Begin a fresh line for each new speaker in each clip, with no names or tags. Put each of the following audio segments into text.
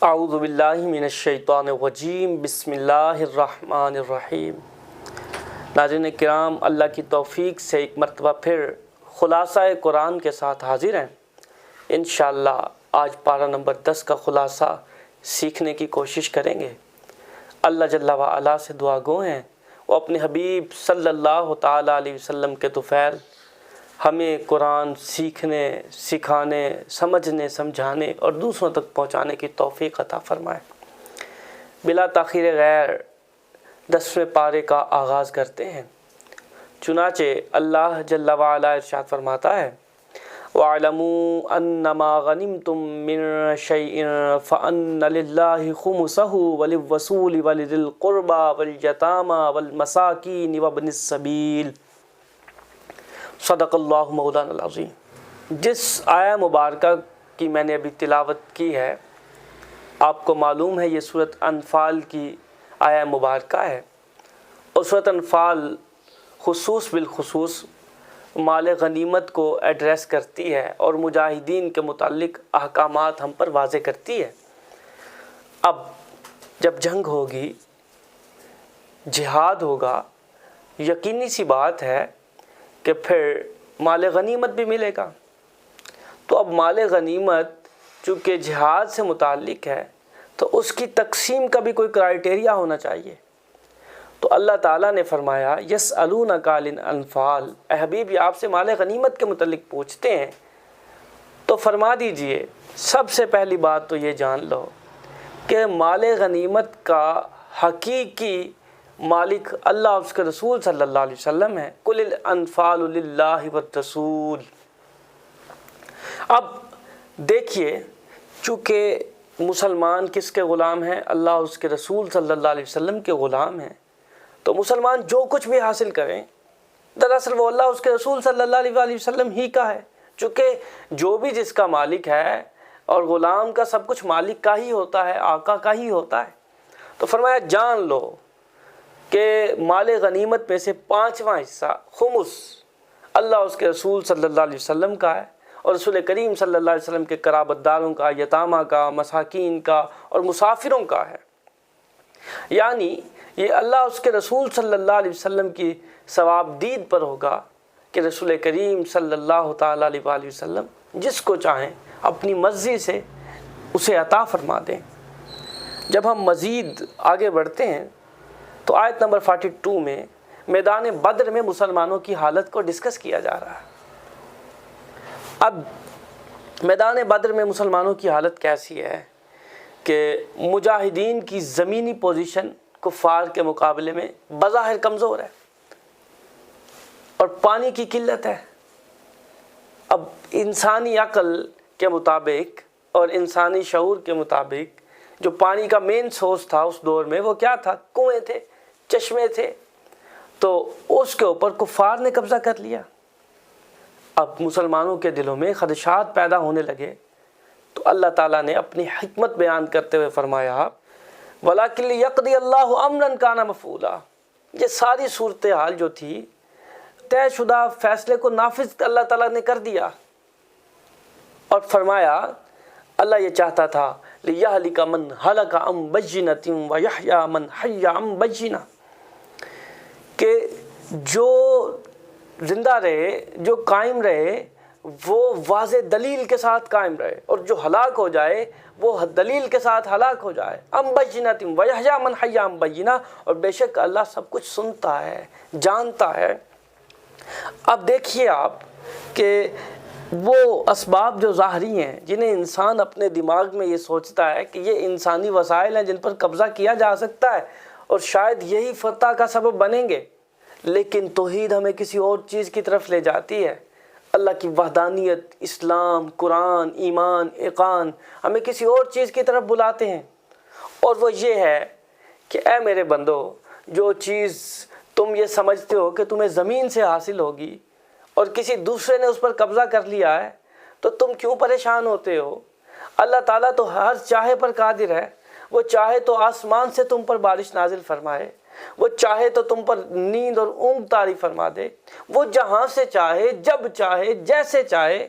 اعوذ باللہ من الشیطان الرجیم، بسم اللہ الرحمن الرحیم۔ ناظرین کرام، اللہ کی توفیق سے ایک مرتبہ پھر خلاصہ قرآن کے ساتھ حاضر ہیں۔ انشاءاللہ آج پارہ نمبر 10 کا خلاصہ سیکھنے کی کوشش کریں گے۔ اللہ جل وعلا سے دعا گو ہیں وہ اپنے حبیب صلی اللہ تعالیٰ علیہ وسلم کے طفیل ہمیں قرآن سیکھنے، سکھانے، سمجھنے، سمجھانے اور دوسروں تک پہنچانے کی توفیق عطا فرمائے۔ بلا تاخیر غیر 10ویں پارے کا آغاز کرتے ہیں۔ چنانچہ اللہ جل وعلا ارشاد فرماتا ہے وَاعْلَمُوا أَنَّمَا غَنِمْتُم مِّن شَيْءٍ فَأَنَّ لِلَّهِ خُمُسَهُ وَلِلرَّسُولِ وَلِذِي الْقُرْبَى وَالْيَتَامَى وَالْمَسَاكِينِ وَابْنِ السَّبِيلِ۔ صدق اللہ مولانا العظیم۔ جس آیہ مبارکہ کی میں نے ابھی تلاوت کی ہے، آپ کو معلوم ہے یہ سورۃ انفال کی آیہ مبارکہ ہے، اور سورۃ انفال خصوص بالخصوص مال غنیمت کو ایڈریس کرتی ہے اور مجاہدین کے متعلق احکامات ہم پر واضح کرتی ہے۔ اب جب جنگ ہوگی، جہاد ہوگا، یقینی سی بات ہے کہ پھر مال غنیمت بھی ملے گا۔ تو اب مال غنیمت چونکہ جہاد سے متعلق ہے تو اس کی تقسیم کا بھی کوئی کرائیٹیریا ہونا چاہیے۔ تو اللہ تعالیٰ نے فرمایا یسألونک عن الانفال، اے حبیب یہ آپ سے مال غنیمت کے متعلق پوچھتے ہیں تو فرما دیجئے سب سے پہلی بات تو یہ جان لو کہ مال غنیمت کا حقیقی مالک اللہ اور اس کے رسول صلی اللہ علیہ وسلم ہے۔ قل الانفال للہ والرسول۔ اب دیکھیے، چونکہ مسلمان کس کے غلام ہیں؟ اللہ اور اس کے رسول صلی اللہ علیہ وسلم کے غلام ہیں، تو مسلمان جو کچھ بھی حاصل کریں دراصل وہ اللہ اور اس کے رسول صلی اللہ علیہ وسلم ہی کا ہے، چونکہ جو بھی جس کا مالک ہے اور غلام کا سب کچھ مالک کا ہی ہوتا ہے، آقا کا ہی ہوتا ہے۔ تو فرمایا جان لو کہ مال غنیمت میں سے 5واں حصہ خمس اللہ اور اس کے رسول صلی اللہ علیہ وسلم کا ہے، اور رسول کریم صلی اللہ علیہ وسلم کے قرابت داروں کا، یتامہ کا، مساکین کا اور مسافروں کا ہے۔ یعنی یہ اللہ اور اس کے رسول صلی اللہ علیہ وسلم کی ثواب دید پر ہوگا کہ رسول کریم صلی اللہ تعالیٰ علیہ وسلم جس کو چاہیں اپنی مرضی سے اسے عطا فرما دیں۔ جب ہم مزید آگے بڑھتے ہیں تو آیت نمبر 42 میں میدان بدر میں مسلمانوں کی حالت کو ڈسکس کیا جا رہا ہے۔ اب میدان بدر میں مسلمانوں کی حالت کیسی ہے کہ مجاہدین کی زمینی پوزیشن کفار کے مقابلے میں بظاہر کمزور ہے اور پانی کی قلت ہے۔ اب انسانی عقل کے مطابق اور انسانی شعور کے مطابق جو پانی کا مین سورس تھا اس دور میں وہ کیا تھا؟ کنویں تھے، چشمے تھے، تو اس کے اوپر کفار نے قبضہ کر لیا۔ اب مسلمانوں کے دلوں میں خدشات پیدا ہونے لگے تو اللہ تعالیٰ نے اپنی حکمت بیان کرتے ہوئے فرمایا وَلَكِنْ لِيَقْضِيَ اللَّهُ أَمْرًا كَانَ مَفْعُولًا۔ یہ ساری صورتحال جو تھی طے شدہ فیصلے کو نافذ اللہ تعالیٰ نے کر دیا، اور فرمایا اللہ یہ چاہتا تھا لِيَهْلِكَ مَنْ هَلَكَ عَنْ بَيِّنَةٍ وَيَحْيَىٰ مَنْ حَيَّ عَنْ بَيِّنَةٍ، کہ جو زندہ رہے، جو قائم رہے وہ واضح دلیل کے ساتھ قائم رہے، اور جو ہلاک ہو جائے وہ دلیل کے ساتھ ہلاک ہو جائے۔ عَنْ بَيِّنَةٍ وَيَحْيَىٰ مَنْ حَيَّ عَنْ بَيِّنَةٍ، اور بے شک اللہ سب کچھ سنتا ہے، جانتا ہے۔ اب دیکھیے آپ کہ وہ اسباب جو ظاہری ہیں جنہیں انسان اپنے دماغ میں یہ سوچتا ہے کہ یہ انسانی وسائل ہیں جن پر قبضہ کیا جا سکتا ہے اور شاید یہی فتح کا سبب بنیں گے، لیکن توحید ہمیں کسی اور چیز کی طرف لے جاتی ہے۔ اللہ کی وحدانیت، اسلام، قرآن، ایمان، اقان ہمیں کسی اور چیز کی طرف بلاتے ہیں، اور وہ یہ ہے کہ اے میرے بندو، جو چیز تم یہ سمجھتے ہو کہ تمہیں زمین سے حاصل ہوگی اور کسی دوسرے نے اس پر قبضہ کر لیا ہے تو تم کیوں پریشان ہوتے ہو؟ اللہ تعالیٰ تو ہر چاہے پر قادر ہے، وہ چاہے تو آسمان سے تم پر بارش نازل فرمائے، وہ چاہے تو تم پر نیند اور اونگ طاری فرما دے، وہ جہاں سے چاہے، جب چاہے، جیسے چاہے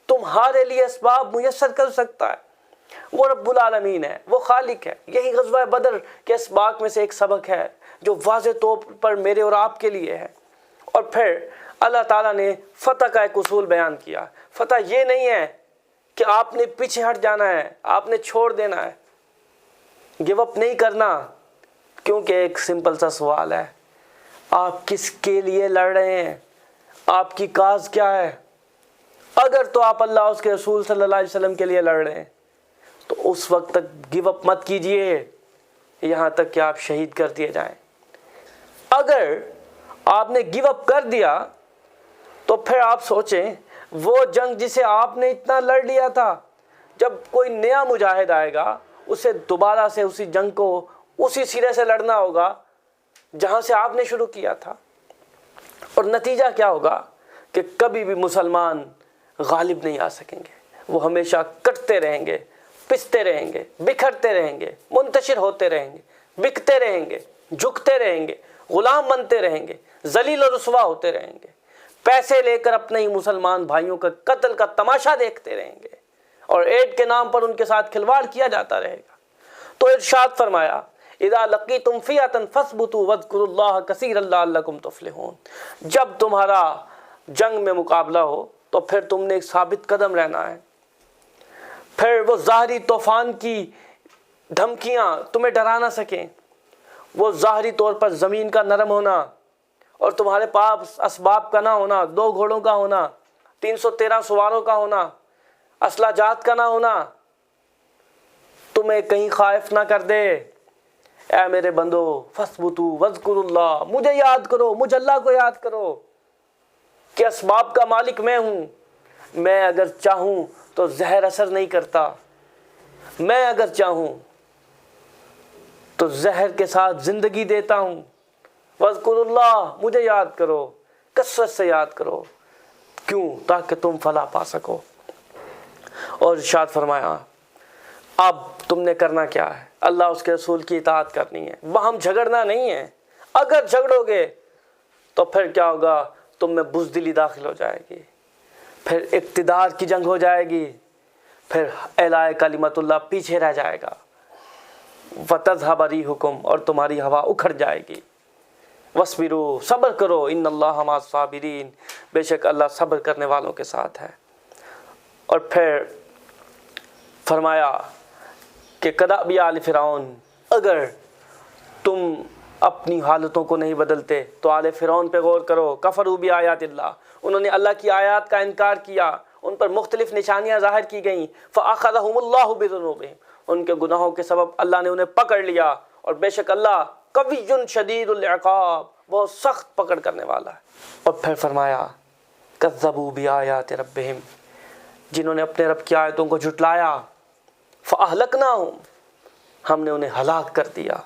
تمہارے لیے اسباب میسر کر سکتا ہے۔ وہ رب العالمین ہے، وہ خالق ہے۔ یہی غزوہ بدر کے اسباق میں سے ایک سبق ہے جو واضح طور پر میرے اور آپ کے لیے ہے۔ اور پھر اللہ تعالیٰ نے فتح کا ایک اصول بیان کیا۔ فتح یہ نہیں ہے کہ آپ نے پیچھے ہٹ جانا ہے، آپ نے چھوڑ دینا ہے، گیو اپ نہیں کرنا، کیونکہ ایک سمپل سا سوال ہے، آپ کس کے لیے لڑ رہے ہیں؟ آپ کی کاز کیا ہے؟ اگر تو آپ اللہ اس کے رسول صلی اللہ علیہ وسلم کے لیے لڑ رہے ہیں تو اس وقت تک گیو اپ مت کیجئے یہاں تک کہ آپ شہید کر دیے جائیں۔ اگر آپ نے گیو اپ کر دیا تو پھر آپ سوچیں وہ جنگ جسے آپ نے اتنا لڑ لیا تھا، جب کوئی نیا مجاہد آئے گا اسے دوبارہ سے اسی جنگ کو اسی سرے سے لڑنا ہوگا جہاں سے آپ نے شروع کیا تھا، اور نتیجہ کیا ہوگا کہ کبھی بھی مسلمان غالب نہیں آ سکیں گے۔ وہ ہمیشہ کٹتے رہیں گے، پستے رہیں گے، بکھرتے رہیں گے، منتشر ہوتے رہیں گے، بکتے رہیں گے، جھکتے رہیں گے، غلام بنتے رہیں گے، ذلیل و رسوا ہوتے رہیں گے، پیسے لے کر اپنے ہی مسلمان بھائیوں کا قتل کا تماشا دیکھتے رہیں گے، اور ایڈ کے نام پر ان کے ساتھ کھلواڑ کیا جاتا رہے گا۔ تو ارشاد فرمایا اذا لقیتم فئۃ فاثبتوا واذکروا اللہ کثیرا لعلکم تفلحون، جب تمہارا جنگ میں مقابلہ ہو تو پھر تم نے ایک ثابت قدم رہنا ہے۔ پھر وہ ظاہری طوفان کی دھمکیاں تمہیں ڈرا نہ سکیں، وہ ظاہری طور پر زمین کا نرم ہونا اور تمہارے پاس اسباب کا نہ ہونا، 2 گھوڑوں کا ہونا، 313 سواروں کا ہونا، اسلحہ جات کا نہ ہونا، تمہیں کہیں خائف نہ کر دے۔ اے میرے بندو فاثبتوا واذکروا اللہ، مجھے یاد کرو، مجھ اللہ کو یاد کرو کہ اسباب کا مالک میں ہوں، میں اگر چاہوں تو زہر اثر نہیں کرتا، میں اگر چاہوں تو زہر کے ساتھ زندگی دیتا ہوں۔ واذکروا اللہ، مجھے یاد کرو، کثرت سے یاد کرو، کیوں؟ تاکہ تم فلاح پا سکو۔ اور ارشاد فرمایا اب تم نے کرنا کیا ہے؟ اللہ اس کے رسول کی اطاعت کرنی ہے، باہم جھگڑنا نہیں ہے۔ اگر جھگڑو گے تو پھر کیا ہوگا؟ تم میں بزدلی داخل ہو جائے گی، پھر اقتدار کی جنگ ہو جائے گی، پھر اعلاء کلمت اللہ پیچھے رہ جائے گا، وَتَذْهَبَ رِيحُكُمْ، اور تمہاری ہوا اکھڑ جائے گی۔ وَاصْبِرُوا، صبر کرو، إِنَّ اللَّهَ مَعَ الصَّابِرِينَ، بے شک اللہ صبر کرنے والوں کے ساتھ ہے۔ اور پھر فرمایا کہ کدأب آل فرعون، اگر تم اپنی حالتوں کو نہیں بدلتے تو آل فرعون پہ غور کرو، کفروا بآیات اللہ، انہوں نے اللہ کی آیات کا انکار کیا، ان پر مختلف نشانیاں ظاہر کی گئیں، فأخذهم اللہ بذنوبہم، ان کے گناہوں کے سبب اللہ نے انہیں پکڑ لیا، اور بے شک اللہ قوی شدید العقاب، بہت سخت پکڑ کرنے والا ہے۔ اور پھر فرمایا کذبوا بآیات ربہم، جنہوں نے اپنے رب کی آیتوں کو جھٹلایا، فأہلکناہم، ہم نے انہیں ہلاک کر دیا،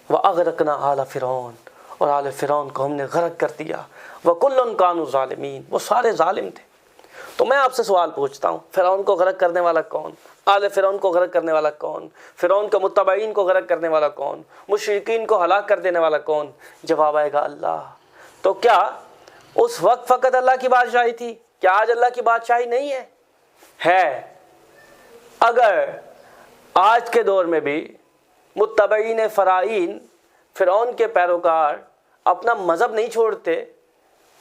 وأغرقنا آل فرعون، اور آل فرعون کو ہم نے غرق کر دیا، وکل کانوا ظالمین، وہ سارے ظالم تھے۔ تو میں آپ سے سوال پوچھتا ہوں، فرعون کو غرق کرنے والا کون؟ آل فرعون کو غرق کرنے والا کون؟ فرعون کے متبعین کو غرق کرنے والا کون؟ مشرکین کو ہلاک کر دینے والا کون؟ جواب آئے گا اللہ۔ تو کیا اس وقت فقط اللہ کی بادشاہی تھی؟ کیا آج اللہ کی بادشاہی نہیں ہے؟ ہے۔ اگر آج کے دور میں بھی متبعین فرعین، فرعون کے پیروکار اپنا مذہب نہیں چھوڑتے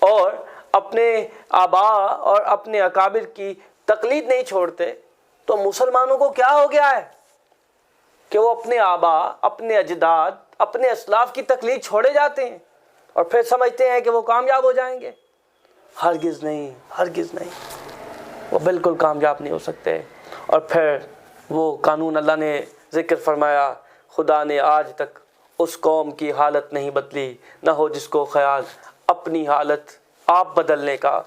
اور اپنے آباء اور اپنے اکابر کی تقلید نہیں چھوڑتے، تو مسلمانوں کو کیا ہو گیا ہے کہ وہ اپنے آباء، اپنے اجداد، اپنے اسلاف کی تقلید چھوڑے جاتے ہیں اور پھر سمجھتے ہیں کہ وہ کامیاب ہو جائیں گے؟ ہرگز نہیں، ہرگز نہیں، وہ بالکل کامیاب نہیں ہو سکتے۔ اور پھر وہ قانون اللہ نے ذکر فرمایا، خدا نے آج تک اس قوم کی حالت نہیں بدلی، نہ ہو جس کو خیال اپنی حالت آپ بدلنے کا۔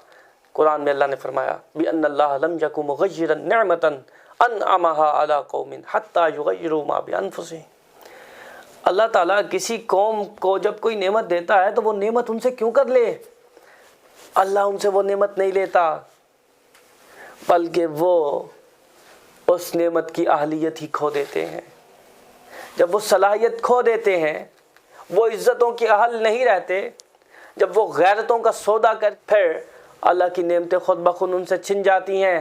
قرآن میں اللہ نے فرمایا بِأَنَّ اللَّهَ لَمْ يَكُنْ مُغَيِّرًا نِعْمَةً أَنْعَمَهَا عَلَىٰ قَوْمٍ حَتَّىٰ يُغَيِّرُوا مَا بِأَنفُسِهِمْ، اللہ تعالیٰ کسی قوم کو جب کوئی نعمت دیتا ہے تو وہ نعمت ان سے کیوں کر لے؟ اللہ ان سے وہ نعمت نہیں لیتا، بلکہ وہ اس نعمت کی اہلیت ہی کھو دیتے ہیں۔ جب وہ صلاحیت کھو دیتے ہیں، وہ عزتوں کے اہل نہیں رہتے، جب وہ غیرتوں کا سودا کر، پھر اللہ کی نعمتیں خود بخود ان سے چھن جاتی ہیں۔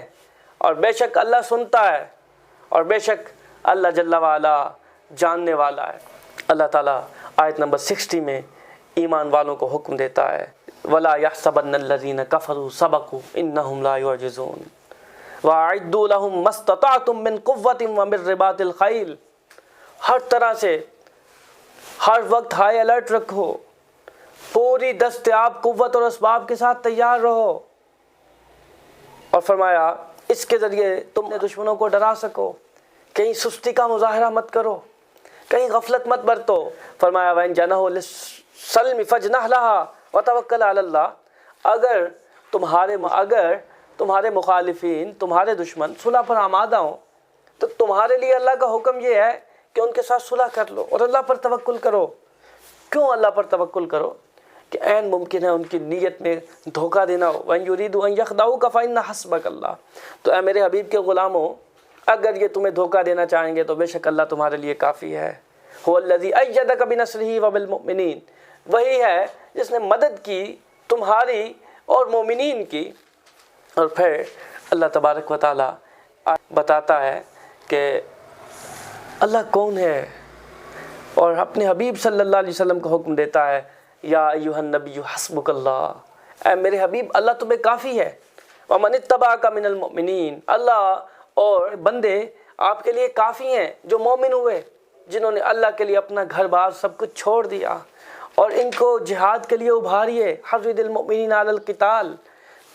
اور بے شک اللہ سنتا ہے اور بے شک اللہ جل وعلا جاننے والا ہے۔ اللہ تعالیٰ آیت نمبر 60 میں ایمان والوں کو حکم دیتا ہے وَلَا يَحْسَبَنَّ الَّذِينَ كَفَرُوا سَبَقُوا إِنَّهُمْ لَا يُعْجِزُونَ وَأَعِدُّوا لَهُم مَّا اسْتَطَعْتُم مِّن قُوَّةٍ وَمِن رِّبَاطِ الْخَيْلِ، ہر طرح سے ہر وقت ہائی الرٹ رکھو، پوری دستیاب قوت اور اسباب کے ساتھ تیار رہو، اور فرمایا اس کے ذریعے تم نے دشمنوں کو ڈرا سکو، کہیں سستی کا مظاہرہ مت کرو، کہیں غفلت مت برتو۔ فرمایا وَإِن جَنَحُوا لِلسَّلْمِ فَاجْنَحْ لَهَا وَتَوَكَّلْ عَلَى اللَّهِ، اگر تمہارے مخالفین، تمہارے دشمن صلح پر آمادہ ہوں تو تمہارے لیے اللہ کا حکم یہ ہے کہ ان کے ساتھ صلح کر لو اور اللہ پر توکل کرو۔ کیوں اللہ پر توکل کرو؟ کہ عین ممکن ہے ان کی نیت میں دھوکہ دینا ہو۔ وَإِن يُرِيدُوا أَن يَخْدَعُوكَ فَإِنَّ حَسْبَكَ اللَّهُ، تو اے میرے حبیب کے غلاموں، اگر یہ تمہیں دھوکہ دینا چاہیں گے تو بے شک اللہ تمہارے لیے کافی ہے۔ هُوَ الَّذِي أَيَّدَكَ بِنَصْرِهِ وَبِالْمُؤْمِنِينَ، وہی ہے جس نے مدد کی تمہاری اور مومنین کی۔ اور پھر اللہ تبارک و تعالیٰ بتاتا ہے کہ اللہ کون ہے، اور اپنے حبیب صلی اللہ علیہ وسلم کو حکم دیتا ہے یا ایھا النبی حسبک اللہ، اے میرے حبیب اللہ تمہیں کافی ہے۔ ومن اتبعک من المؤمنین، اللہ اور بندے آپ کے لیے کافی ہیں جو مومن ہوئے، جنہوں نے اللہ کے لیے اپنا گھر بار سب کچھ چھوڑ دیا، اور ان کو جہاد کے لیے ابھاریے۔ حرض المؤمنین علی القتال،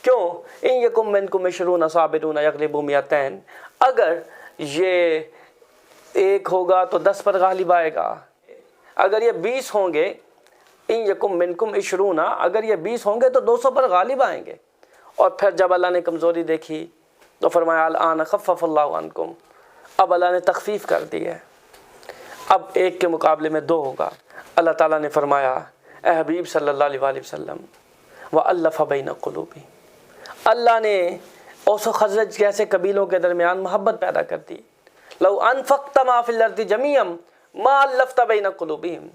کیوں؟ ان یکم منکم عشرون صابرون یغلبوا مئتین، اگر یہ ایک ہوگا تو 10 پر غالب آئے گا، اگر یہ 20 ہوں گے، ان یکم منکم عشرون، اگر یہ 20 ہوں گے تو 200 پر غالب آئیں گے۔ اور پھر جب اللہ نے کمزوری دیکھی تو فرمایا الآن خفف اللہ عنکم، اب اللہ نے تخفیف کر دی ہے، اب 1 کے مقابلے میں 2 ہوگا۔ اللہ تعالیٰ نے فرمایا اے حبیب صلی اللہ علیہ وآلہ وسلم وَأَلَّفَ بَيْنَ قُلُوبِهِمْ، اللہ نے اوس و خزرج جیسے قبیلوں کے درمیان محبت پیدا کر دی۔ لو انفقت ما فی الارض جمیعا ما الفت بین قلوبہم،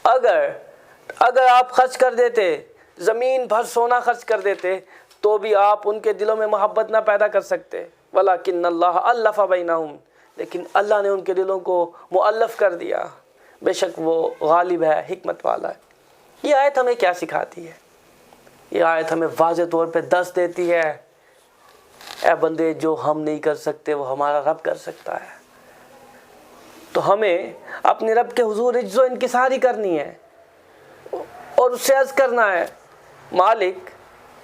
اگر آپ خرچ کر دیتے، زمین بھر سونا خرچ کر دیتے، تو بھی آپ ان کے دلوں میں محبت نہ پیدا کر سکتے۔ ولکن اللہ الف بینہم، لیکن اللہ نے ان کے دلوں کو مؤلف کر دیا، بے شک وہ غالب ہے، حکمت والا ہے۔ یہ آیت ہمیں کیا سکھاتی ہے؟ یہ آیت ہمیں واضح طور پہ دس دیتی ہے اے بندے، جو ہم نہیں کر سکتے وہ ہمارا رب کر سکتا ہے، تو ہمیں اپنے رب کے حضور عجز و انکساری کرنی ہے اور اس سے عرض کرنا ہے مالک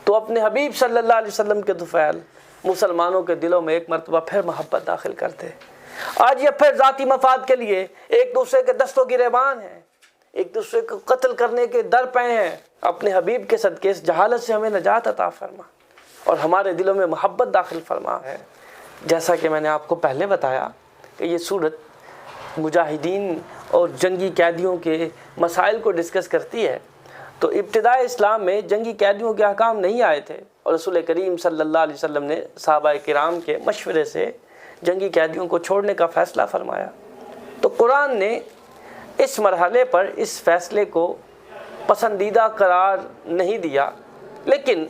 تو اپنے حبیب صلی اللہ علیہ وسلم کے طفیل مسلمانوں کے دلوں میں ایک مرتبہ پھر محبت داخل کر دے۔ آج یہ پھر ذاتی مفاد کے لیے ایک دوسرے کے دستوں گریبان ہیں، ایک دوسرے کو قتل کرنے کے در پہ ہیں۔ اپنے حبیب کے صدقے اس جہالت سے ہمیں نجات عطا فرما اور ہمارے دلوں میں محبت داخل فرما ہے۔ جیسا کہ میں نے آپ کو پہلے بتایا کہ یہ سورت مجاہدین اور جنگی قیدیوں کے مسائل کو ڈسکس کرتی ہے، تو ابتدائی اسلام میں جنگی قیدیوں کے احکام نہیں آئے تھے، اور رسول کریم صلی اللہ علیہ وسلم نے صحابہ کرام کے مشورے سے جنگی قیدیوں کو چھوڑنے کا فیصلہ فرمایا۔ تو قرآن نے اس مرحلے پر اس فیصلے کو پسندیدہ قرار نہیں دیا، لیکن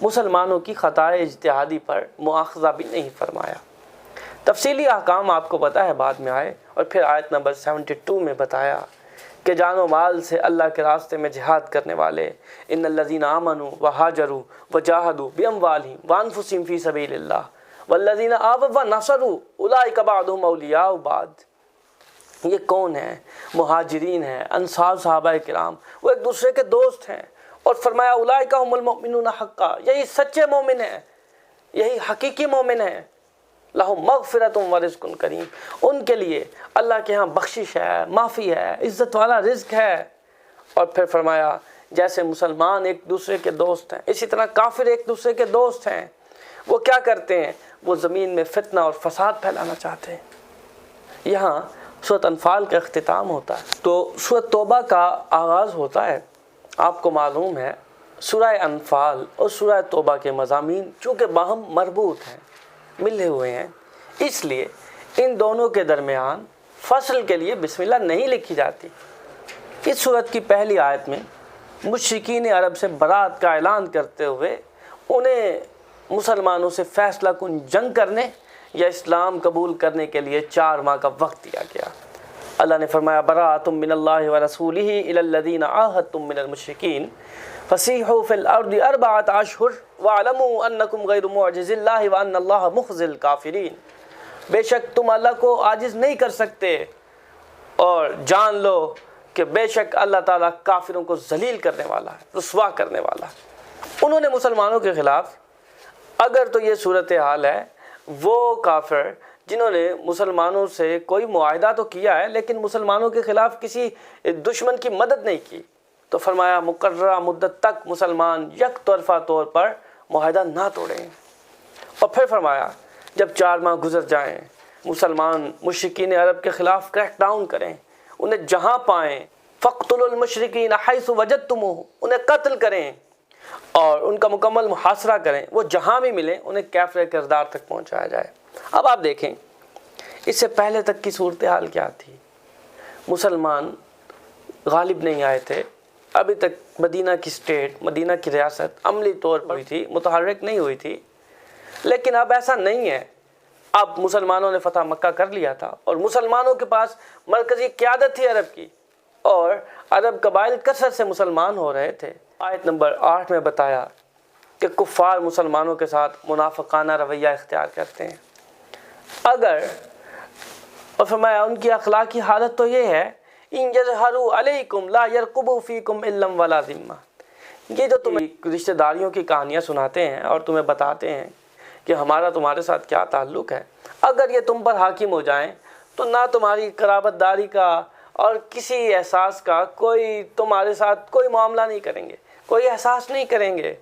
مسلمانوں کی خطائے اجتہادی پر مواخذہ بھی نہیں فرمایا۔ تفصیلی احکام آپ کو پتہ ہے بعد میں آئے، اور پھر آیت نمبر 72 میں بتایا کہ جان و مال سے اللہ کے راستے میں جہاد کرنے والے، ان الذین آمنوا وہاجروا وجاہدوا باموالہم وانفسہم فی سبیل اللہ والذین آووا ونصروا اولئک بعضهم اولیاء بعض۔ یہ کون ہیں؟ مہاجرین ہیں، انصار صحابہ کرام، وہ ایک دوسرے کے دوست ہیں، اور فرمایا اولئک هم المؤمنون حقا، یہی سچے مومن ہیں، یہی حقیقی مومن ہیں۔ لہم مغفرۃ ورزق کریم، ان کے لیے اللہ کے ہاں بخشش ہے، معافی ہے، عزت والا رزق ہے۔ اور پھر فرمایا جیسے مسلمان ایک دوسرے کے دوست ہیں، اسی طرح کافر ایک دوسرے کے دوست ہیں۔ وہ کیا کرتے ہیں؟ وہ زمین میں فتنہ اور فساد پھیلانا چاہتے ہیں۔ یہاں سورۃ انفال کا اختتام ہوتا ہے، تو سورۃ توبہ کا آغاز ہوتا ہے۔ آپ کو معلوم ہے سورہ انفال اور سورہ توبہ کے مضامین چونکہ باہم مربوط ہیں، ملے ہوئے ہیں، اس لیے ان دونوں کے درمیان فصل کے لیے بسم اللہ نہیں لکھی جاتی۔ اس سورت کی پہلی آیت میں مشرکین عرب سے برات کا اعلان کرتے ہوئے انہیں مسلمانوں سے فیصلہ کن جنگ کرنے یا اسلام قبول کرنے کے لیے 4 ماہ کا وقت دیا گیا۔ اللہ نے فرمایا براءۃ من اللہ ورسولہ الی الذین عاہدتم من المشرکین فسیحوا فی الارض 4 اشہر واعلموا انکم غیر معجز اللہ وان اللہ مخزی الکافرین۔ بے شک تم اللہ کو عاجز نہیں کر سکتے، اور جان لو کہ بے شک اللہ تعالیٰ کافروں کو ذلیل کرنے والا ہے، رسوا کرنے والا ہے۔ انہوں نے مسلمانوں کے خلاف، اگر تو یہ صورتحال ہے، وہ کافر جنہوں نے مسلمانوں سے کوئی معاہدہ تو کیا ہے لیکن مسلمانوں کے خلاف کسی دشمن کی مدد نہیں کی، تو فرمایا مقررہ مدت تک مسلمان یک طرفہ طور پر معاہدہ نہ توڑیں۔ اور پھر فرمایا جب 4 ماہ گزر جائیں، مسلمان مشرکین عرب کے خلاف کریک ڈاؤن کریں، انہیں جہاں پائیں فَاقْتُلُوا الْمُشْرِكِينَ حَيْثُ وَجَدْتُمُوهُمْ، انہیں قتل کریں اور ان کا مکمل محاصرہ کریں، وہ جہاں بھی ملیں انہیں کیفر کردار تک پہنچایا جائے۔ اب آپ دیکھیں اس سے پہلے تک کی صورتحال کیا تھی۔ مسلمان غالب نہیں آئے تھے، ابھی تک مدینہ کی اسٹیٹ، مدینہ کی ریاست عملی طور پر ہوئی تھی، متحرک نہیں ہوئی تھی، لیکن اب ایسا نہیں ہے۔ اب مسلمانوں نے فتح مکہ کر لیا تھا اور مسلمانوں کے پاس مرکزی قیادت تھی عرب کی، اور عرب قبائل کثرت سے مسلمان ہو رہے تھے۔ آیت نمبر 8 میں بتایا کہ کفار مسلمانوں کے ساتھ منافقانہ رویہ اختیار کرتے ہیں، اگر، اور فرمایا ان کی اخلاقی حالت تو یہ ہے ان یظہروا علیکم لا یرقبوا فیکم الا ولا ذمہ۔ یہ جو تمہیں رشتہ داریوں کی کہانیاں سناتے ہیں اور تمہیں بتاتے ہیں کہ ہمارا تمہارے ساتھ کیا تعلق ہے، اگر یہ تم پر حاکم ہو جائیں تو نہ تمہاری قرابت داری کا اور کسی احساس کا کوئی تمہارے ساتھ کوئی معاملہ نہیں کریں گے، کوئی احساس نہیں کریں گے۔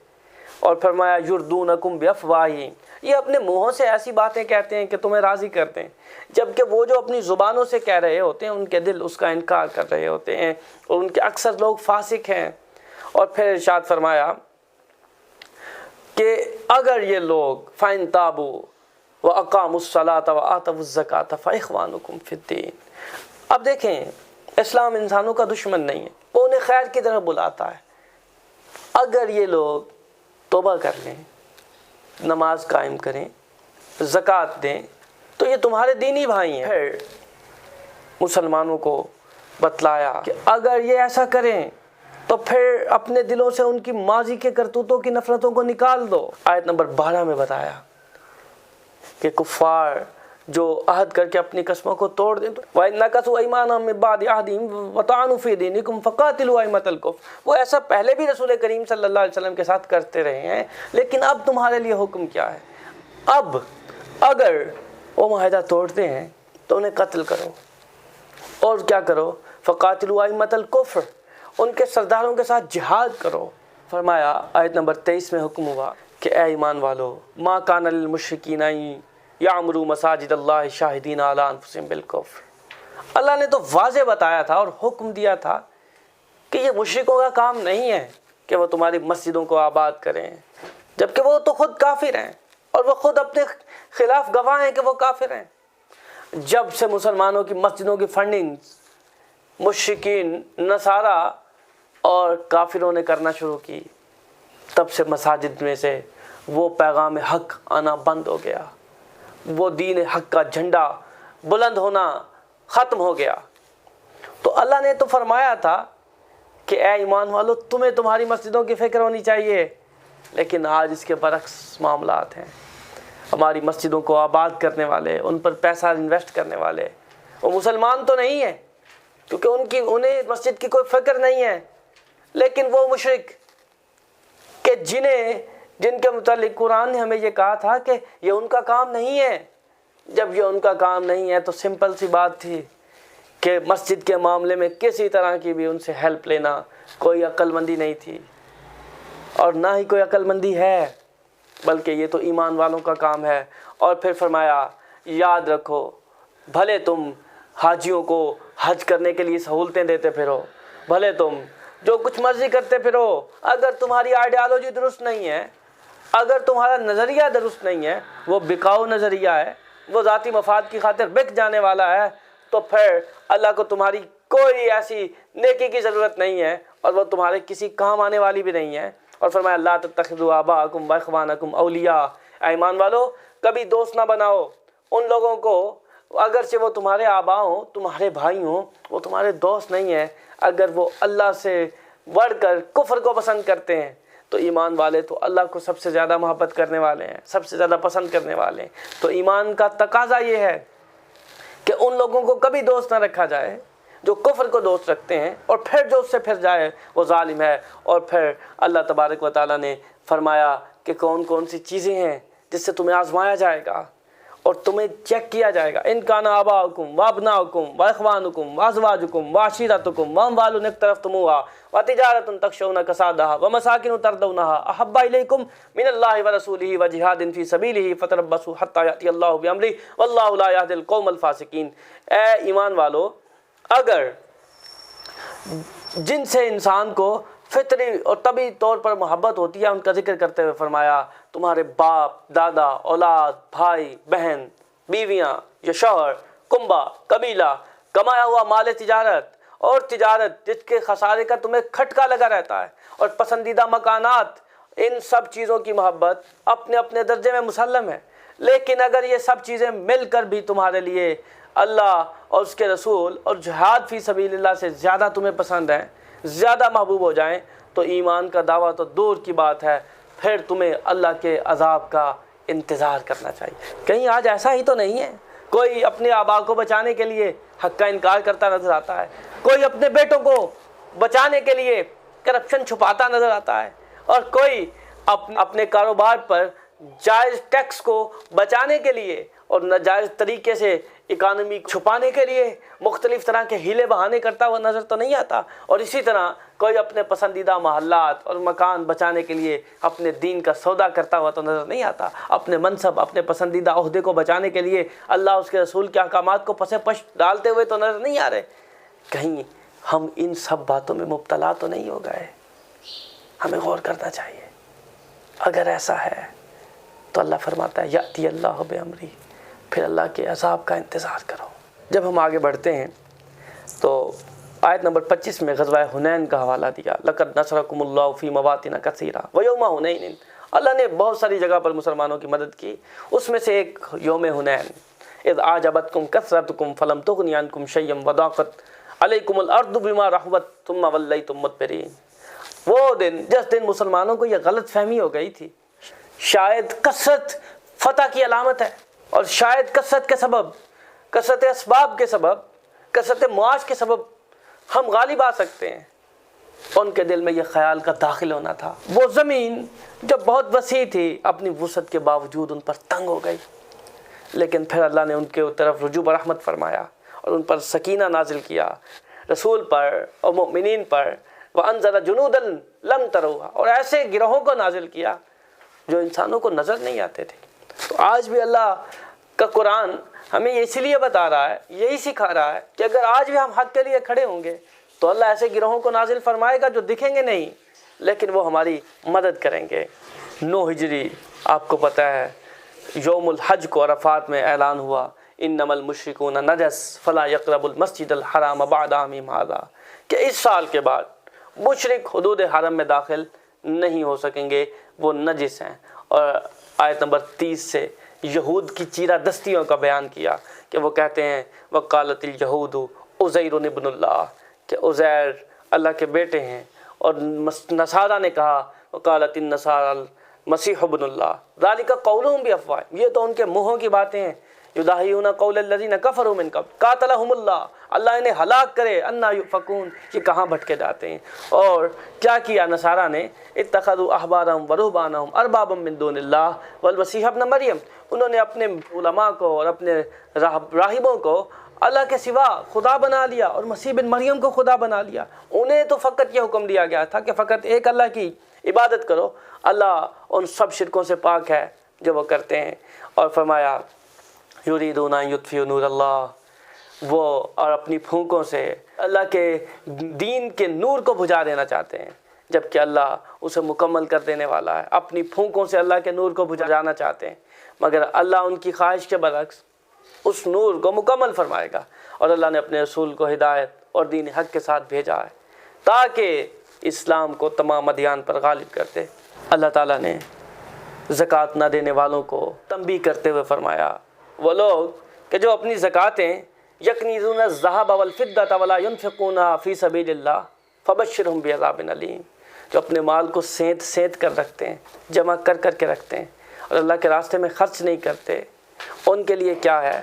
اور فرمایا یردونکم بافواہہم، یہ اپنے منہوں سے ایسی باتیں کہتے ہیں کہ تمہیں راضی کرتے ہیں، جبکہ وہ جو اپنی زبانوں سے کہہ رہے ہوتے ہیں ان کے دل اس کا انکار کر رہے ہوتے ہیں، اور ان کے اکثر لوگ فاسق ہیں۔ اور پھر ارشاد فرمایا کہ اگر یہ لوگ فَإِن تَابُوا وَأَقَامُوا الصَّلَاةَ وَآتَوُا الزَّكَاةَ فَإِخْوَانُكُمْ فِي الدِّينِ۔ اب دیکھیں اسلام انسانوں کا دشمن نہیں ہے، وہ انہیں خیر کی طرف بلاتا ہے۔ اگر یہ لوگ توبہ کر لیں، نماز قائم کریں، زکوٰۃ دیں تو یہ تمہارے دینی بھائی ہیں۔ پھر مسلمانوں کو بتلایا کہ اگر یہ ایسا کریں تو پھر اپنے دلوں سے ان کی ماضی کے کرتوتوں کی نفرتوں کو نکال دو۔ آیت نمبر 12 میں بتایا کہ کفار جو عہد کر کے اپنی قسموں کو توڑ دیں تو وَإِن نَكَثُوا أَيْمَانَهُم مِّن بَعْدِ عَهْدِهِمْ وَطَعَنُوا فِي دِينِكُمْ فَقَاتِلُوا أَئِمَّةَ الْكُفْرِ، وہ ایسا پہلے بھی رسول کریم صلی اللہ علیہ وسلم کے ساتھ کرتے رہے ہیں، لیکن اب تمہارے لیے حکم کیا ہے؟ اب اگر وہ معاہدہ توڑتے ہیں تو انہیں قتل کرو، اور کیا کرو؟ فَقَاتِلُوا أَئِمَّةَ الْكُفْرِ، ان کے سرداروں کے ساتھ جہاد کرو۔ فرمایا آیت نمبر 23 میں حکم ہوا کہ اے ایمان والو ما کان للمشرکین یعمروا مساجد اللہ شاہدین علی انفسہم بالکفر۔ اللہ نے تو واضح بتایا تھا اور حکم دیا تھا کہ یہ مشرکوں کا کام نہیں ہے کہ وہ تمہاری مسجدوں کو آباد کریں، جبکہ وہ تو خود کافر ہیں اور وہ خود اپنے خلاف گواہ ہیں کہ وہ کافر ہیں۔ جب سے مسلمانوں کی مسجدوں کی فنڈنگ مشرکین نصارہ اور کافروں نے کرنا شروع کی، تب سے مساجد میں سے وہ پیغام حق آنا بند ہو گیا، وہ دین حق کا جھنڈا بلند ہونا ختم ہو گیا۔ تو اللہ نے تو فرمایا تھا کہ اے ایمان والو تمہیں تمہاری مسجدوں کی فکر ہونی چاہیے، لیکن آج اس کے برعکس معاملات ہیں۔ ہماری مسجدوں کو آباد کرنے والے، ان پر پیسہ انویسٹ کرنے والے وہ مسلمان تو نہیں ہیں، کیونکہ انہیں مسجد کی کوئی فکر نہیں ہے، لیکن وہ مشرک کہ جن کے متعلق قرآن نے ہمیں یہ کہا تھا کہ یہ ان کا کام نہیں ہے۔ جب یہ ان کا کام نہیں ہے تو سمپل سی بات تھی کہ مسجد کے معاملے میں کسی طرح کی بھی ان سے ہیلپ لینا کوئی عقل مندی نہیں تھی، اور نہ ہی کوئی عقل مندی ہے، بلکہ یہ تو ایمان والوں کا کام ہے۔ اور پھر فرمایا یاد رکھو بھلے تم حاجیوں کو حج کرنے کے لیے سہولتیں دیتے پھرو، بھلے تم جو کچھ مرضی کرتے پھرو، اگر تمہاری آئیڈیالوجی درست نہیں ہے، اگر تمہارا نظریہ درست نہیں ہے، وہ بکاؤ نظریہ ہے، وہ ذاتی مفاد کی خاطر بک جانے والا ہے، تو پھر اللہ کو تمہاری کوئی ایسی نیکی کی ضرورت نہیں ہے اور وہ تمہارے کسی کام آنے والی بھی نہیں ہے۔ اور فرمایا لا تتخذوا آباءکم واخوانکم اولیاء، ایمان والو کبھی دوست نہ بناؤ ان لوگوں کو اگرچہ وہ تمہارے آبا ہوں، تمہارے بھائی ہوں، وہ تمہارے دوست نہیں ہیں، اگر وہ اللہ سے بڑھ کر کفر کو پسند کرتے ہیں تو ایمان والے تو اللہ کو سب سے زیادہ محبت کرنے والے ہیں، سب سے زیادہ پسند کرنے والے ہیں۔ تو ایمان کا تقاضا یہ ہے کہ ان لوگوں کو کبھی دوست نہ رکھا جائے جو کفر کو دوست رکھتے ہیں، اور پھر جو اس سے پھر جائے وہ ظالم ہے۔ اور پھر اللہ تبارک و تعالیٰ نے فرمایا کہ کون کون سی چیزیں ہیں جس سے تمہیں آزمایا جائے گا اور تمہیں چیک کیا جائے گا۔ ان کان آباؤکم وابناؤکم واخوانکم وازواجکم وعشیرتکم واموال اقترفتموها وتجارۃ تخشون کسادها ومساکن ترضونها احب الیکم من اللہ ورسولہ وجہاد فی سبیلہ فتربصوا حتی یأتی اللہ بامرہ واللہ لا یہدی القوم الفاسقین۔ اے ایمان والو، اگر جن سے انسان کو فطری اور طبعی طور پر محبت ہوتی ہے، ان کا ذکر کرتے ہوئے فرمایا تمہارے باپ، دادا، اولاد، بھائی، بہن، بیویاں یا شوہر، کنبہ، قبیلہ، کمایا ہوا مال تجارت اور تجارت جس کے خسارے کا تمہیں کھٹکا لگا رہتا ہے، اور پسندیدہ مکانات، ان سب چیزوں کی محبت اپنے اپنے درجے میں مسلم ہے۔ لیکن اگر یہ سب چیزیں مل کر بھی تمہارے لیے اللہ اور اس کے رسول اور جہاد فی سبیل اللہ سے زیادہ تمہیں پسند ہیں، زیادہ محبوب ہو جائیں، تو ایمان کا دعویٰ تو دور کی بات ہے، پھر تمہیں اللہ کے عذاب کا انتظار کرنا چاہیے۔ کہیں آج ایسا ہی تو نہیں ہے، کوئی اپنے آبا کو بچانے کے لیے حق کا انکار کرتا نظر آتا ہے، کوئی اپنے بیٹوں کو بچانے کے لیے کرپشن چھپاتا نظر آتا ہے، اور کوئی اپنے کاروبار پر جائز ٹیکس کو بچانے کے لیے اور ناجائز طریقے سے اکانومی چھپانے کے لیے مختلف طرح کے ہیلے بہانے کرتا ہوا نظر تو نہیں آتا۔ اور اسی طرح کوئی اپنے پسندیدہ محلات اور مکان بچانے کے لیے اپنے دین کا سودا کرتا ہوا تو نظر نہیں آتا، اپنے منصب، اپنے پسندیدہ عہدے کو بچانے کے لیے اللہ اس کے رسول کے احکامات کو پس پش ڈالتے ہوئے تو نظر نہیں آ رہے۔ کہیں ہم ان سب باتوں میں مبتلا تو نہیں ہو گئے؟ ہمیں غور کرنا چاہیے۔ اگر ایسا ہے تو اللہ فرماتا ہے یأتی اللہ بامرہ، پھر اللہ کے عذاب کا انتظار کرو۔ جب ہم آگے بڑھتے ہیں تو آیت نمبر 25 میں غزوہ حنین کا حوالہ دیا، لقد نصرکم اللہ فی مواطن کثیرہ ویوم حنین۔ اللہ نے بہت ساری جگہ پر مسلمانوں کی مدد کی، اس میں سے ایک یوم حنین، اذ اعجبتکم کثرتکم فلم تغن عنکم شیئا وضاقت علیکم الارض بما رحبت ثم ولیتم مدبرین۔ وہ دن جس دن مسلمانوں کو یہ غلط فہمی ہو گئی تھی شاید کثرت فتح کی علامت ہے، اور شاید کثرت کے سبب، کثرت اسباب کے سبب، کثرت معاش کے سبب ہم غالب آ سکتے ہیں۔ ان کے دل میں یہ خیال کا داخل ہونا تھا۔ وہ زمین جو بہت وسیع تھی اپنی وسعت کے باوجود ان پر تنگ ہو گئی، لیکن پھر اللہ نے ان کے طرف رجوع برحمت فرمایا اور ان پر سکینہ نازل کیا، رسول پر اور مؤمنین پر، وَأَنزَلَ جُنُودًا لَمْ تَرَوْهَا، اور ایسے گروہوں کو نازل کیا جو انسانوں کو نظر نہیں آتے تھے۔ تو آج بھی اللہ کا قرآن ہمیں اس لیے بتا رہا ہے، یہی سکھا رہا ہے کہ اگر آج بھی ہم حق کے لیے کھڑے ہوں گے تو اللہ ایسے گروہوں کو نازل فرمائے گا جو دکھیں گے نہیں، لیکن وہ ہماری مدد کریں گے۔ 9 ہجری آپ کو پتہ ہے یوم الحج کو عرفات میں اعلان ہوا، انما المشرکون نجس فلا یقربوا المسجد الحرام بعد عامہم ھذا، کہ اس سال کے بعد مشرک حدود حرم میں داخل نہیں ہو سکیں گے، وہ نجس ہیں۔ اور آیت نمبر 30 سے یہود کی چیرہ دستیوں کا بیان کیا کہ وہ کہتے ہیں وقالت اليہود عزیر ابن اللہ، کہ عزیر اللہ کے بیٹے ہیں، اور نصارہ نے کہا وقالت النصارى المسیح ابن اللہ، ذالک قولہم بافواہہم، یہ تو ان کے منہوں کی باتیں ہیں، یداہیون قول الذین کفروا من قبل قاتلہم اللہ، اللہ انہیں ہلاک کرے، انا یؤفکون، یہ کہاں بھٹکے جاتے ہیں۔ اور کیا کیا نصارہ نے؟ اتخذوا احبارهم ورهبانهم اربابا من دون اللہ والمسیح ابن مریم، انہوں نے اپنے علماء کو اور اپنے راہبوں کو اللہ کے سوا خدا بنا لیا اور مسیح بن مریم کو خدا بنا لیا۔ انہیں تو فقط یہ حکم دیا گیا تھا کہ فقط ایک اللہ کی عبادت کرو، اللہ ان سب شرکوں سے پاک ہے جو وہ کرتے ہیں۔ اور فرمایا یریدون ان یطفئوا نور اللہ، وہ اور اپنی پھونکوں سے اللہ کے دین کے نور کو بجھا دینا چاہتے ہیں، جبکہ اللہ اسے مکمل کر دینے والا ہے۔ اپنی پھونکوں سے اللہ کے نور کو بجھانا چاہتے ہیں، مگر اللہ ان کی خواہش کے برعکس اس نور کو مکمل فرمائے گا۔ اور اللہ نے اپنے رسول کو ہدایت اور دین حق کے ساتھ بھیجا ہے تاکہ اسلام کو تمام ادیان پر غالب کر دے۔ اللہ تعالیٰ نے زکوٰۃ نہ دینے والوں کو تنبیہ کرتے ہوئے فرمایا وہ لوگ کہ جو اپنی زکاتیں یکنیزون الذہب والفضۃ ولا ينفقونها فی سبیل اللہ فبشرہم بعذاب علیم، جو اپنے مال کو سینت سینت کر رکھتے ہیں، جمع کر کر کے رکھتے ہیں اور اللہ کے راستے میں خرچ نہیں کرتے، ان کے لیے کیا ہے؟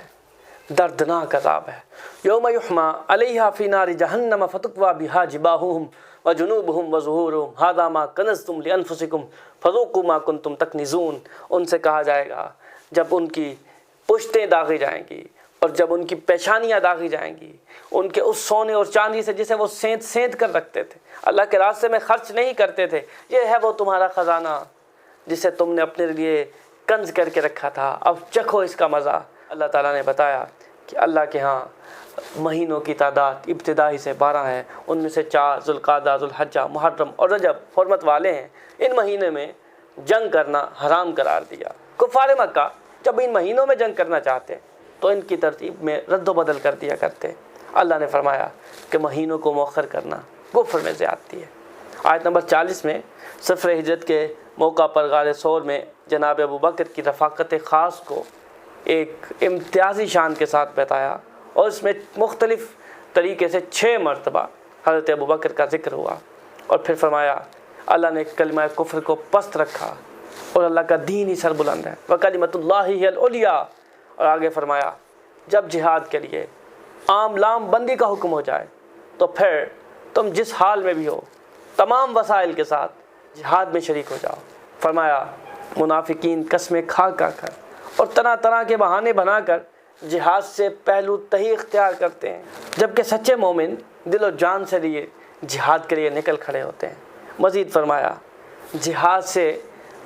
دردناک عذاب ہے۔ یوم یحمیٰ علیہا فی نار جہنم فتکویٰ بہا جباہہم وجنوبہم وظہورہم ھذا ما کنزتم لانفسکم فذوقوا ما کنتم تکنزون، ان سے کہا جائے گا جب ان کی پشتیں داغی جائیں گی اور جب ان کی پیشانیاں داغی جائیں گی ان کے اس سونے اور چاندی سے جسے وہ سینت سینت کر رکھتے تھے، اللہ کے راستے میں خرچ نہیں کرتے تھے، یہ ہے وہ تمہارا خزانہ جسے تم نے اپنے لیے کنز کر کے رکھا تھا، اب چکھو اس کا مزہ۔ اللہ تعالیٰ نے بتایا کہ اللہ کے ہاں مہینوں کی تعداد ابتدائی سے 12 ہے، ان میں سے 4 ذوالقعدہ، ذوالحجہ، محرم اور رجب حرمت والے ہیں۔ ان مہینے میں جنگ کرنا حرام قرار دیا۔ کفار مکہ جب ان مہینوں میں جنگ کرنا چاہتے تو ان کی ترتیب میں رد و بدل کر دیا کرتے۔ اللہ نے فرمایا کہ مہینوں کو مؤخر کرنا کفر میں زیادتی ہے۔ آیت نمبر 40 میں سفر ہجرت کے موقع پر غار ثور میں جناب ابوبکر کی رفاقت خاص کو ایک امتیازی شان کے ساتھ بتایا اور اس میں مختلف طریقے سے 6 مرتبہ حضرت ابوبکر کا ذکر ہوا، اور پھر فرمایا اللہ نے کلمہ کفر کو پست رکھا اور اللہ کا دین ہی سر بلند ہے، وَكَلِمَةُ اللَّهِ هِيَ الْعُلْيَا، اور آگے فرمایا جب جہاد کے لیے عام لام بندی کا حکم ہو جائے تو پھر تم جس حال میں بھی ہو تمام وسائل کے ساتھ جہاد میں شریک ہو جاؤ۔ فرمایا منافقین قسمیں کھا کر اور طرح طرح کے بہانے بنا کر جہاد سے پہلو تہی اختیار کرتے ہیں، جبکہ سچے مومن دل و جان سے لیے جہاد کے لیے نکل کھڑے ہوتے ہیں۔ مزید فرمایا جہاد سے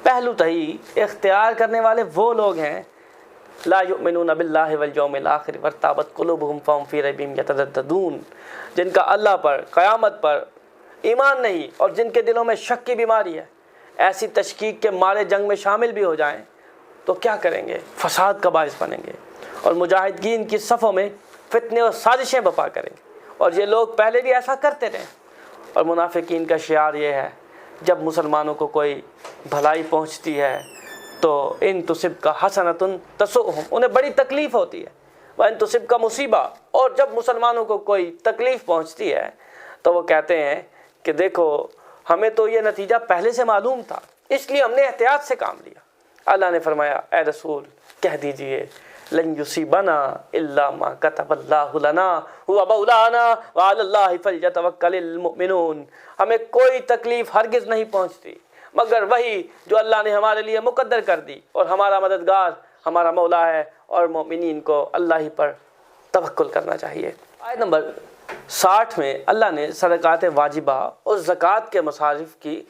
پہلو تہی اختیار کرنے والے وہ لوگ ہیں لا یؤمنون باللہ والیوم الآخر وارتابت قلوبہم فہم فی ریبہم یترددون، جن کا اللہ پر قیامت پر ایمان نہیں اور جن کے دلوں میں شک کی بیماری ہے، ایسی تشکیک کے مارے جنگ میں شامل بھی ہو جائیں تو کیا کریں گے؟ فساد کا باعث بنیں گے اور مجاہدین کی صفوں میں فتنے اور سازشیں بپا کریں گے، اور یہ لوگ پہلے بھی ایسا کرتے رہے۔ اور منافقین کا شعار یہ ہے جب مسلمانوں کو کوئی بھلائی پہنچتی ہے تو ان تصب کا حسنۃ تسؤہم، انہیں بڑی تکلیف ہوتی ہے، وان تصب کا مصیبہ، اور جب مسلمانوں کو کوئی تکلیف پہنچتی ہے تو وہ کہتے ہیں کہ دیکھو ہمیں تو یہ نتیجہ پہلے سے معلوم تھا اس لیے ہم نے احتیاط سے کام لیا۔ اللہ نے فرمایا اے رسول کہہ دیجئے لن یصیبنا الا ما کتب اللہ لنا هو مولانا وعلی اللہ فلیتوکل المؤمنون، ہمیں کوئی تکلیف ہرگز نہیں پہنچتی مگر وہی جو اللہ نے ہمارے لیے مقدر کر دی، اور ہمارا مددگار ہمارا مولا ہے، اور مومنین کو اللہ ہی پر توکل کرنا چاہیے۔ آیت نمبر 60 میں اللہ نے صدقات واجبہ اور زکوٰۃ کے مصارف کی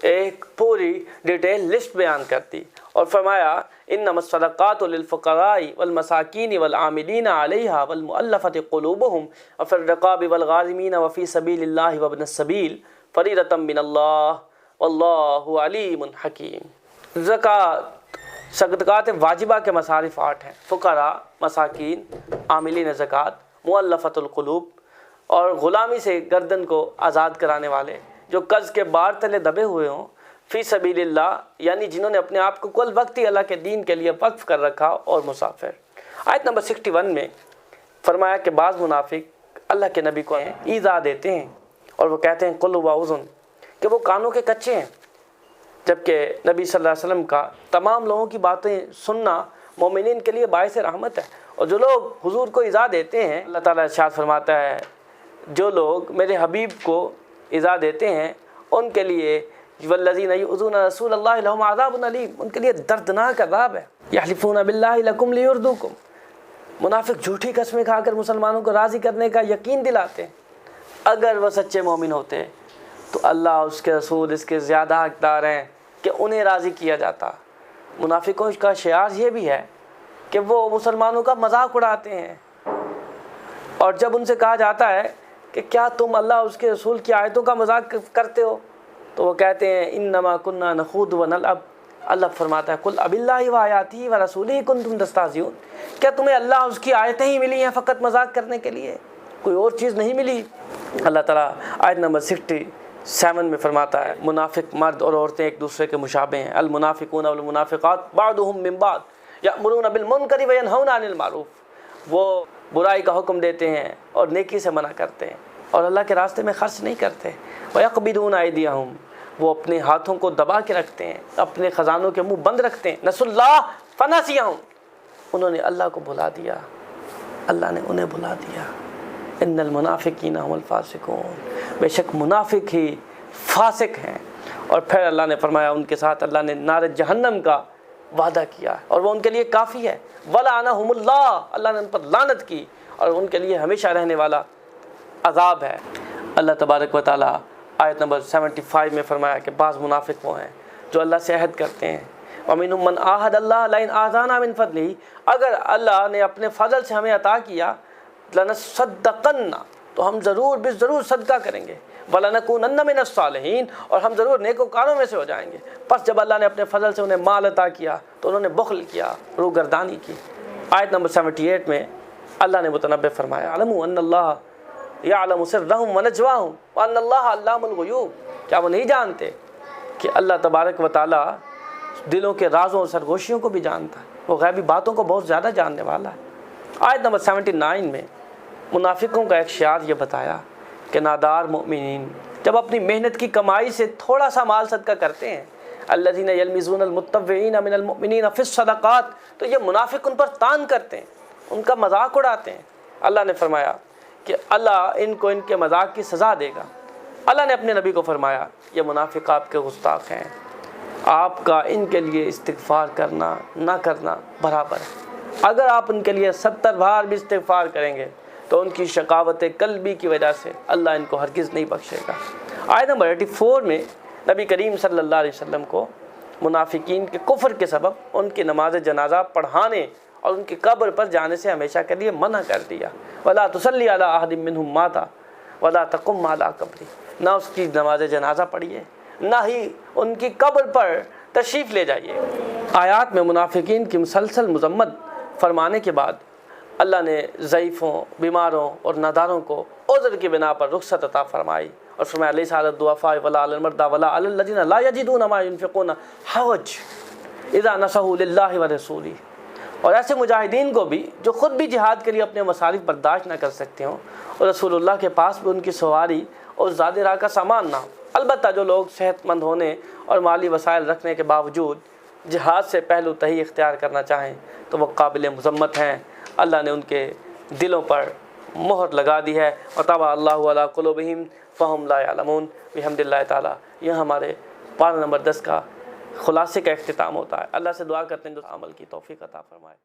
ایک پوری ڈیٹیل لسٹ بیان کر دی اور فرمایا انما الصدقات للفقراء والمساکین والعاملین علیہا والمؤلفۃ قلوبہم وفی الرقاب والغارمین وفی سبیل اللہ وابن السبیل فریضۃ من اللہ واللہ علیم حکیم۔ صدقات واجبہ کے مصارف 8 ہیں، فقراء، مساکین، عاملین زکوٰۃ، مؤلفۃ القلوب، اور غلامی سے گردن کو آزاد کرانے والے جو قرض کے بار تلے دبے ہوئے ہوں، فی سبیل اللہ یعنی جنہوں نے اپنے آپ کو کل وقت ہی اللہ کے دین کے لیے وقف کر رکھا، اور مسافر۔ آیت نمبر 61 میں فرمایا کہ بعض منافق اللہ کے نبی کو ایذا دیتے ہیں اور وہ کہتے ہیں قلوب اذن، کہ وہ کانوں کے کچے ہیں، جبکہ نبی صلی اللہ علیہ وسلم کا تمام لوگوں کی باتیں سننا مومنین کے لیے باعث رحمت ہے۔ اور جو لوگ حضور کو ایذا دیتے ہیں، اللہ تعالیٰ ارشاد فرماتا ہے جو لوگ میرے حبیب کو ایذا دیتے ہیں ان کے لیے والذین یؤذون رسول اللہ لہم عذاب علیم، ان کے لیے دردناک عذاب ہے۔ یحلفون باللہ لکم لیرضوکم، منافق جھوٹی قسمیں کھا کر مسلمانوں کو راضی کرنے کا یقین دلاتے ہیں۔ اگر وہ سچے مومن ہوتے تو اللہ اس کے رسول اس کے زیادہ حقدار ہیں کہ انہیں راضی کیا جاتا۔ منافقوں کا شعار یہ بھی ہے کہ وہ مسلمانوں کا مذاق اڑاتے ہیں، اور جب ان سے کہا جاتا ہے کہ کیا تم اللہ اس کے رسول کی آیتوں کا مذاق کرتے ہو تو وہ کہتے ہیں انما کننا نخوض ونلعب۔ اللہ فرماتا ہے قل اب اللہ وآیاتہ ورسولہ کنتم تستہزئون، کیا تمہیں اللہ اس کی آیتیں ہی ملی ہیں فقط مذاق کرنے کے لیے، کوئی اور چیز نہیں ملی؟ اللہ تعالیٰ آیت نمبر 67 میں فرماتا ہے منافق مرد اور عورتیں ایک دوسرے کے مشابہ ہیں، المنافقون والمنافقات بعضهم من بعض یأمرون بالمنکر وینہون عن المعروف، وہ برائی کا حکم دیتے ہیں اور نیکی سے منع کرتے ہیں اور اللہ کے راستے میں خرچ نہیں کرتے۔ ویقبضون ایدیہم، وہ اپنے ہاتھوں کو دبا کے رکھتے ہیں، اپنے خزانوں کے منہ بند رکھتے ہیں۔ نسوا اللہ فنسیہم، انہوں نے اللہ کو بھلا دیا، اللہ نے انہیں بھلا دیا۔ ان المنافقین هم الفاسقون، بے شک منافق ہی فاسق ہیں۔ اور پھر اللہ نے فرمایا ان کے ساتھ اللہ نے نار جہنم کا وعدہ کیا اور وہ ان کے لیے کافی ہے۔ ولعنہم اللہ، اللہ نے ان پر لعنت کی اور ان کے لیے ہمیشہ رہنے والا عذاب ہے۔ اللہ تبارک و تعالیٰ آیت نمبر 75 میں فرمایا کہ بعض منافق وہ ہیں جو اللہ سے عہد کرتے ہیں، وَمِنْهُمْ مَنْ عَاهَدَ اللَّهَ لَئِنْ آتَانَا مِنْ فَضْلِهِ، اگر اللہ نے اپنے فضل سے ہمیں عطا کیا، لَنَصَّدَّقَنَّ، تو ہم ضرور ضرور صدقہ کریں گے، وَلَنَكُونَنَّ مِنَ الصَّالِحِينَ، اور ہم ضرور نیکوکاروں میں سے ہو جائیں گے۔ پس جب اللہ نے اپنے فضل سے انہیں مال عطا کیا تو انہوں نے بخل کیا، روگردانی کی۔ آیت نمبر 78 میں اللہ نے متنبہ فرمایا، اعلموا ان اللہ یعلم سرهم ونجواهم وان اللہ علام الغیوب، کیا وہ نہیں جانتے کہ اللہ تبارک و تعالی دلوں کے رازوں اور سرگوشیوں کو بھی جانتا ہے، وہ غیبی باتوں کو بہت زیادہ جاننے والا ہے۔ آیت نمبر 79 میں منافقوں کا ایک شعار یہ بتایا کہ نادار مومنین جب اپنی محنت کی کمائی سے تھوڑا سا مال صدقہ کرتے ہیں، الذین یلمزون المتطوعین من المؤمنین فی الصدقات، تو یہ منافق ان پر طعن کرتے ہیں، ان کا مذاق اڑاتے ہیں۔ اللہ نے فرمایا کہ اللہ ان کو ان کے مذاق کی سزا دے گا۔ اللہ نے اپنے نبی کو فرمایا یہ منافق آپ کے گستاخ ہیں، آپ کا ان کے لیے استغفار کرنا نہ کرنا برابر ہے۔ اگر آپ ان کے لیے 70 بار بھی استغفار کریں گے تو ان کی شقاوت قلبی کی وجہ سے اللہ ان کو ہرگز نہیں بخشے گا۔ آیت نمبر 84 میں نبی کریم صلی اللہ علیہ وسلم کو منافقین کے کفر کے سبب ان کی نماز جنازہ پڑھانے اور ان کی قبر پر جانے سے ہمیشہ کے لیے منع کر دیا۔ وَلَا تُصَلِّ عَلَىٰ أَحَدٍ مِّنْهُمْ مَاتَ وَلَا تَقُمْ عَلَىٰ قَبْرِهِ، نہ اس کی نماز جنازہ پڑھیے نہ ہی ان کی قبر پر تشریف لے جائیے۔ آیات میں منافقین کی مسلسل مذمت فرمانے کے بعد اللہ نے ضعیفوں، بیماروں اور ناداروں کو عذر کی بنا پر رخصت عطا فرمائی اور فرمایا لیس علی الضعفاء ولا علی المرضى ولا علی الذین لا یجدون ما ينفقون حرج اذا نصحوا للہ ورسولہ، اور ایسے مجاہدین کو بھی جو خود بھی جہاد کے لیے اپنے مصارف برداشت نہ کر سکتے ہوں اور رسول اللہ کے پاس بھی ان کی سواری اور زاد راہ کا سامان نہ ہو۔ البتہ جو لوگ صحت مند ہونے اور مالی وسائل رکھنے کے باوجود جہاد سے پہلو تہی اختیار کرنا چاہیں تو وہ قابل مذمت ہیں۔ اللہ نے ان کے دلوں پر مہر لگا دی ہے، وطبع اللہ علی قلوبہم فہم لا یعلمون۔ بحمد اللہ تعالیٰ یہ ہمارے پارہ نمبر 10 کا خلاصے کا اختتام ہوتا ہے۔ اللہ سے دعا کرتے ہیں جو عمل کی توفیق عطا فرمائے۔